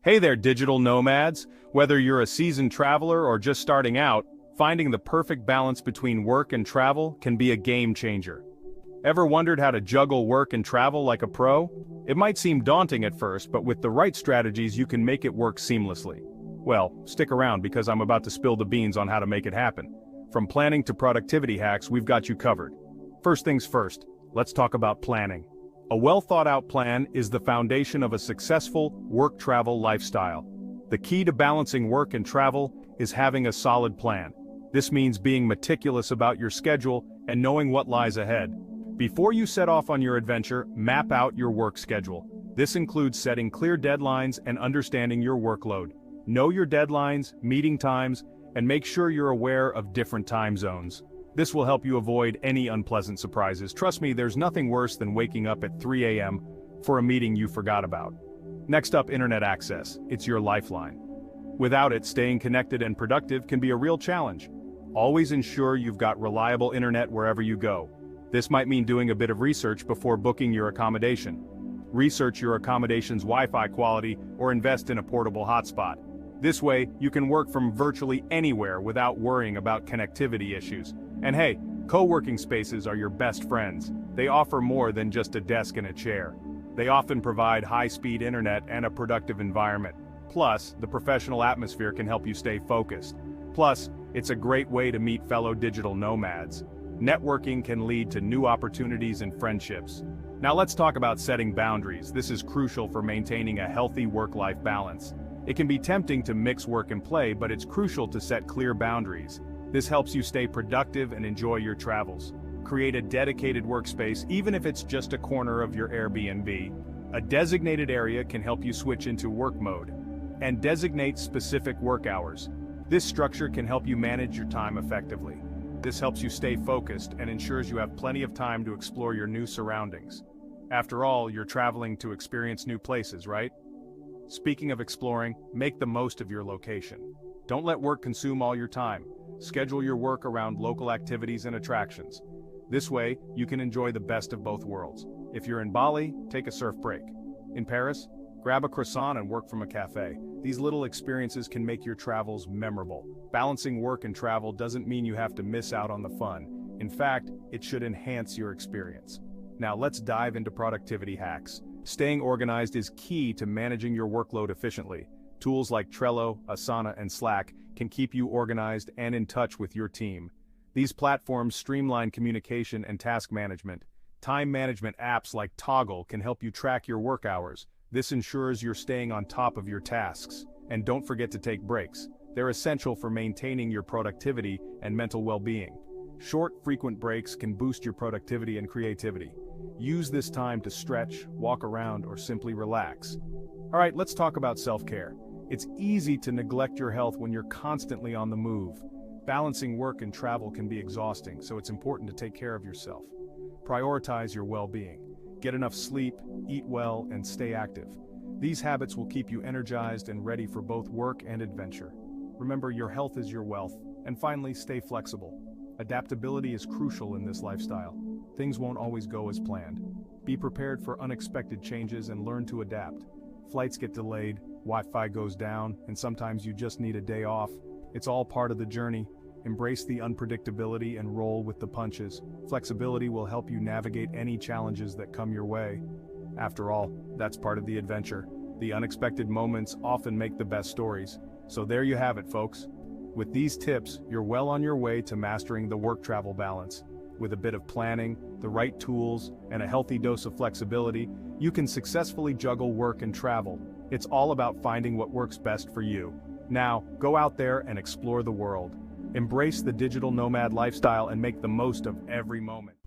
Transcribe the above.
Hey there, digital nomads! Whether you're a seasoned traveler or just starting out, finding the perfect balance between work and travel can be a game changer. Ever wondered how to juggle work and travel like a pro? It might seem daunting at first, but with the right strategies you can make it work seamlessly. Well, stick around because I'm about to spill the beans on how to make it happen. From planning to productivity hacks, we've got you covered. First things first, let's talk about planning. A well-thought-out plan is the foundation of a successful work-travel lifestyle. The key to balancing work and travel is having a solid plan. This means being meticulous about your schedule and knowing what lies ahead. Before you set off on your adventure, map out your work schedule. This includes setting clear deadlines and understanding your workload. Know your deadlines, meeting times, and make sure you're aware of different time zones. This will help you avoid any unpleasant surprises. Trust me, there's nothing worse than waking up at 3 a.m. for a meeting you forgot about. Next up, internet access. It's your lifeline. Without it, staying connected and productive can be a real challenge. Always ensure you've got reliable internet wherever you go. This might mean doing a bit of research before booking your accommodation. Research your accommodation's Wi-Fi quality or invest in a portable hotspot. This way, you can work from virtually anywhere without worrying about connectivity issues. And hey, co-working spaces are your best friends. They offer more than just a desk and a chair. They often provide high-speed internet and a productive environment. Plus, the professional atmosphere can help you stay focused. Plus, it's a great way to meet fellow digital nomads. Networking can lead to new opportunities and friendships. Now let's talk about setting boundaries. This is crucial for maintaining a healthy work-life balance. It can be tempting to mix work and play, but it's crucial to set clear boundaries. This helps you stay productive and enjoy your travels. Create a dedicated workspace, even if it's just a corner of your Airbnb. A designated area can help you switch into work mode. And designate specific work hours. This structure can help you manage your time effectively. This helps you stay focused and ensures you have plenty of time to explore your new surroundings. After all, you're traveling to experience new places, right? Speaking of exploring, make the most of your location. Don't let work consume all your time. Schedule your work around local activities and attractions. This way, you can enjoy the best of both worlds. If you're in Bali, take a surf break. In Paris, grab a croissant and work from a cafe. These little experiences can make your travels memorable. Balancing work and travel doesn't mean you have to miss out on the fun. In fact, it should enhance your experience. Now let's dive into productivity hacks. Staying organized is key to managing your workload efficiently. Tools like Trello, Asana, and Slack can keep you organized and in touch with your team. These platforms streamline communication and task management. Time management apps like Toggle can help you track your work hours. This ensures you're staying on top of your tasks. And don't forget to take breaks. They're essential for maintaining your productivity and mental well-being. Short, frequent breaks can boost your productivity and creativity. Use this time to stretch, walk around, or simply relax. All right, let's talk about self-care. It's easy to neglect your health when you're constantly on the move. Balancing work and travel can be exhausting, so it's important to take care of yourself. Prioritize your well-being. Get enough sleep, eat well, and stay active. These habits will keep you energized and ready for both work and adventure. Remember, your health is your wealth. And finally, stay flexible. Adaptability is crucial in this lifestyle. Things won't always go as planned. Be prepared for unexpected changes and learn to adapt. Flights get delayed, Wi-Fi goes down, and sometimes you just need a day off. It's all part of the journey. Embrace the unpredictability and roll with the punches. Flexibility will help you navigate any challenges that come your way. After all, that's part of the adventure. The unexpected moments often make the best stories. So there you have it, folks. With these tips, you're well on your way to mastering the work-travel balance. With a bit of planning, the right tools, and a healthy dose of flexibility, you can successfully juggle work and travel. It's all about finding what works best for you. Now, go out there and explore the world. Embrace the digital nomad lifestyle and make the most of every moment.